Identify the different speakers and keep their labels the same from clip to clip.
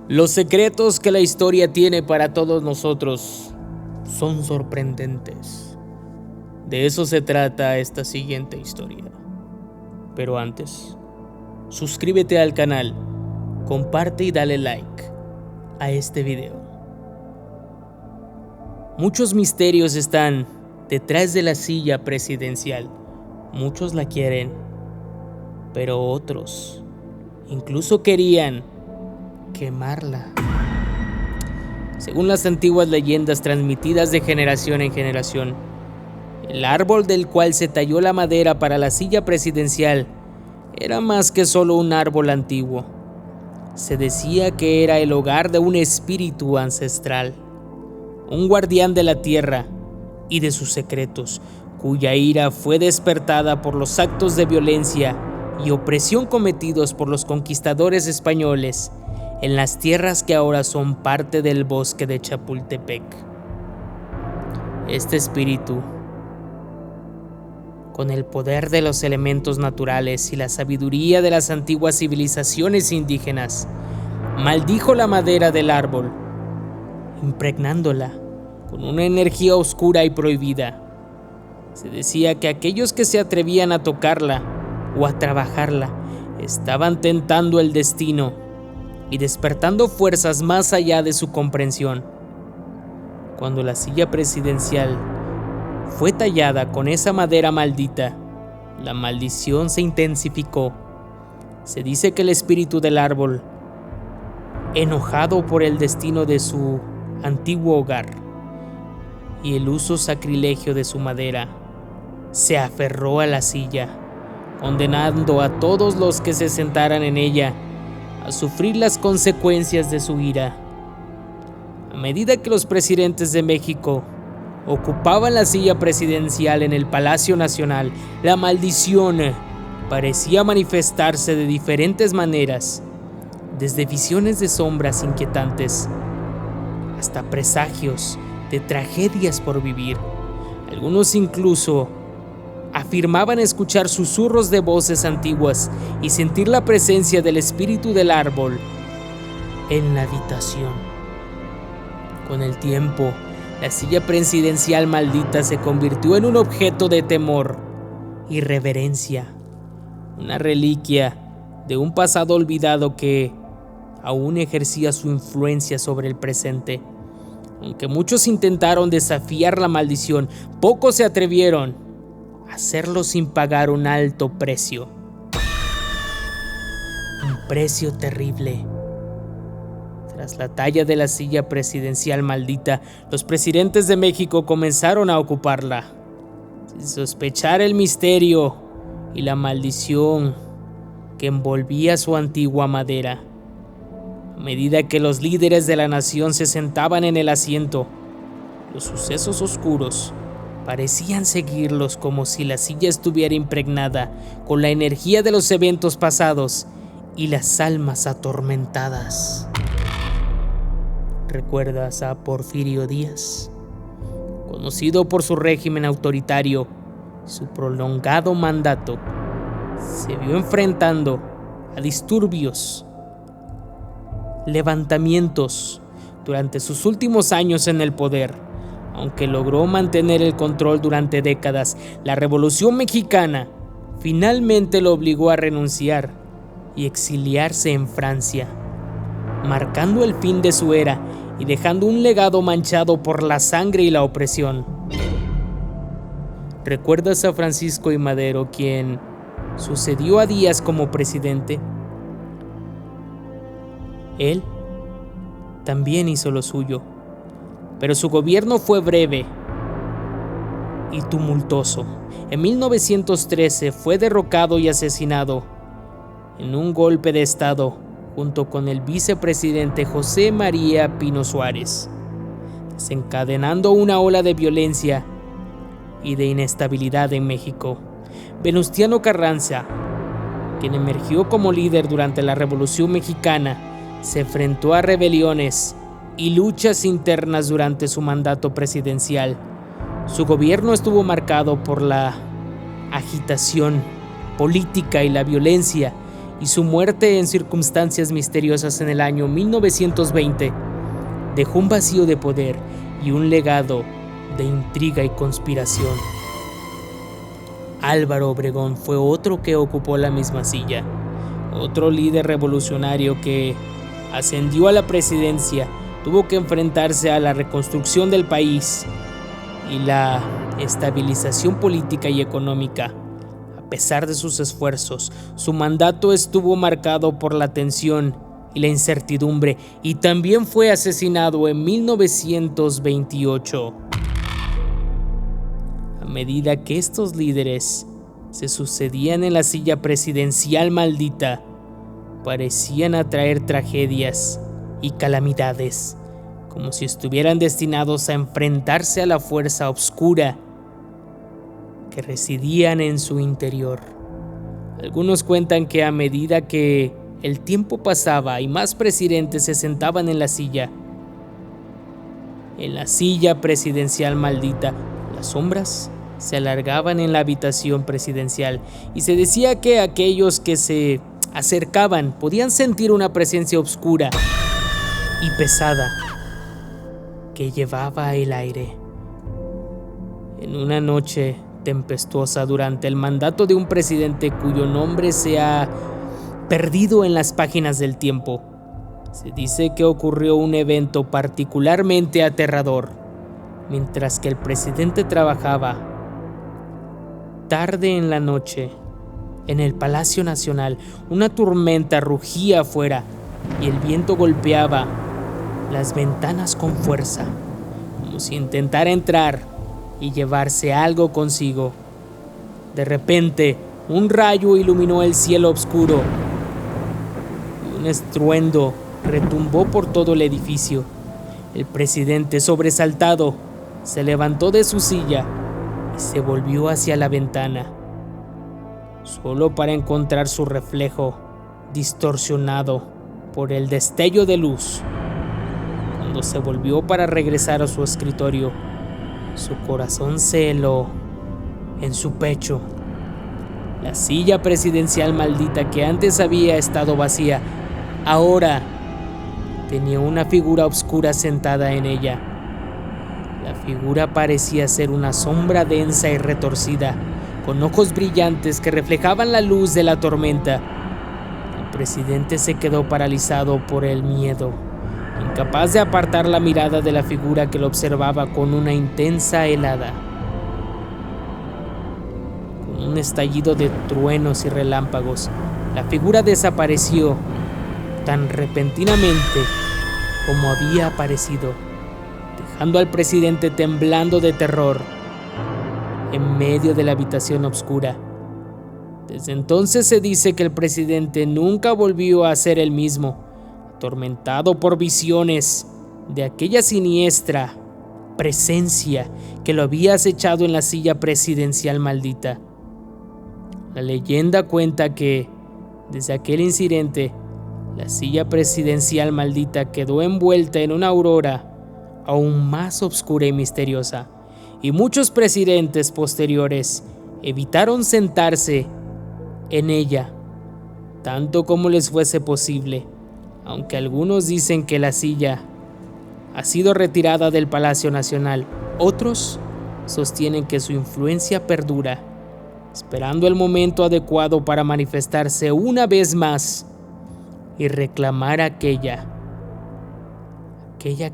Speaker 1: Los secretos que la historia tiene para todos nosotros son sorprendentes. De eso se trata esta siguiente historia. Pero antes, suscríbete al canal, comparte y dale like a este video. Muchos misterios están detrás de la silla presidencial. Muchos la quieren, pero otros incluso querían quemarla. Según las antiguas leyendas transmitidas de generación en generación, el árbol del cual se talló la madera para la silla presidencial era más que solo un árbol antiguo. Se decía que era el hogar de un espíritu ancestral, un guardián de la tierra y de sus secretos, cuya ira fue despertada por los actos de violencia y opresión cometidos por los conquistadores españoles en las tierras que ahora son parte del bosque de Chapultepec. Este espíritu, con el poder de los elementos naturales y la sabiduría de las antiguas civilizaciones indígenas, maldijo la madera del árbol, impregnándola con una energía oscura y prohibida. Se decía que aquellos que se atrevían a tocarla o a trabajarla estaban tentando el destino y despertando fuerzas más allá de su comprensión. Cuando la silla presidencial fue tallada con esa madera maldita, la maldición se intensificó. Se dice que el espíritu del árbol, enojado por el destino de su antiguo hogar y el uso sacrilegio de su madera, se aferró a la silla, condenando a todos los que se sentaran en ella a sufrir las consecuencias de su ira. A medida que los presidentes de México ocupaban la silla presidencial en el Palacio Nacional, la maldición parecía manifestarse de diferentes maneras, desde visiones de sombras inquietantes hasta presagios de tragedias por vivir. Algunos incluso afirmaban escuchar susurros de voces antiguas y sentir la presencia del espíritu del árbol en la habitación. Con el tiempo, la silla presidencial maldita se convirtió en un objeto de temor y reverencia, una reliquia de un pasado olvidado que aún ejercía su influencia sobre el presente. Aunque muchos intentaron desafiar la maldición, pocos se atrevieron a hacerlo sin pagar un alto precio. Un precio terrible. Tras la talla de la silla presidencial maldita, los presidentes de México comenzaron a ocuparla, sin sospechar el misterio y la maldición que envolvía su antigua madera. A medida que los líderes de la nación se sentaban en el asiento, los sucesos oscuros parecían seguirlos como si la silla estuviera impregnada con la energía de los eventos pasados y las almas atormentadas. ¿Recuerdas a Porfirio Díaz? Conocido por su régimen autoritario y su prolongado mandato, se vio enfrentando a disturbios, levantamientos durante sus últimos años en el poder. Aunque logró mantener el control durante décadas, la Revolución Mexicana finalmente lo obligó a renunciar y exiliarse en Francia, marcando el fin de su era y dejando un legado manchado por la sangre y la opresión. ¿Recuerdas a Francisco I. Madero, quien sucedió a Díaz como presidente? Él también hizo lo suyo, pero su gobierno fue breve y tumultuoso. En 1913 fue derrocado y asesinado en un golpe de estado junto con el vicepresidente José María Pino Suárez, desencadenando una ola de violencia y de inestabilidad en México. Venustiano Carranza, quien emergió como líder durante la Revolución Mexicana, se enfrentó a rebeliones y luchas internas durante su mandato presidencial. Su gobierno estuvo marcado por la agitación política y la violencia, y su muerte en circunstancias misteriosas en el año 1920 dejó un vacío de poder y un legado de intriga y conspiración. Álvaro Obregón fue otro que ocupó la misma silla, otro líder revolucionario que ascendió a la presidencia, tuvo que enfrentarse a la reconstrucción del país y la estabilización política y económica. A pesar de sus esfuerzos, su mandato estuvo marcado por la tensión y la incertidumbre, y también fue asesinado en 1928. A medida que estos líderes se sucedían en la silla presidencial maldita, parecían atraer tragedias y calamidades, como si estuvieran destinados a enfrentarse a la fuerza oscura que residían en su interior. Algunos cuentan que a medida que el tiempo pasaba y más presidentes se sentaban en la silla presidencial maldita, las sombras se alargaban en la habitación presidencial y se decía que aquellos que se acercaban podían sentir una presencia oscura y pesada que llevaba el aire. En una noche tempestuosa durante el mandato de un presidente cuyo nombre se ha perdido en las páginas del tiempo, se dice que ocurrió un evento particularmente aterrador. Mientras que el presidente trabajaba tarde en la noche en el Palacio Nacional, una tormenta rugía afuera y el viento golpeaba las ventanas con fuerza, como si intentara entrar y llevarse algo consigo. De repente, un rayo iluminó el cielo oscuro y un estruendo retumbó por todo el edificio. El presidente, sobresaltado, se levantó de su silla y se volvió hacia la ventana, solo para encontrar su reflejo distorsionado por el destello de luz. Cuando se volvió para regresar a su escritorio, su corazón se heló en su pecho. La silla presidencial maldita que antes había estado vacía, ahora tenía una figura oscura sentada en ella. La figura parecía ser una sombra densa y retorcida, con ojos brillantes que reflejaban la luz de la tormenta. El presidente se quedó paralizado por el miedo, incapaz de apartar la mirada de la figura que lo observaba con una intensa helada. Con un estallido de truenos y relámpagos, la figura desapareció tan repentinamente como había aparecido, dejando al presidente temblando de terror en medio de la habitación oscura. Desde entonces se dice que el presidente nunca volvió a ser el mismo, atormentado por visiones de aquella siniestra presencia que lo había acechado en la silla presidencial maldita. La leyenda cuenta que, desde aquel incidente, la silla presidencial maldita quedó envuelta en una aurora aún más oscura y misteriosa, y muchos presidentes posteriores evitaron sentarse en ella, tanto como les fuese posible, aunque algunos dicen que la silla ha sido retirada del Palacio Nacional. Otros sostienen que su influencia perdura, esperando el momento adecuado para manifestarse una vez más y reclamar aquella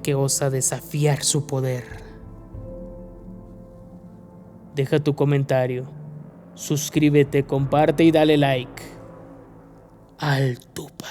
Speaker 1: que osa desafiar su poder. Deja tu comentario, suscríbete, comparte y dale like al Tupa.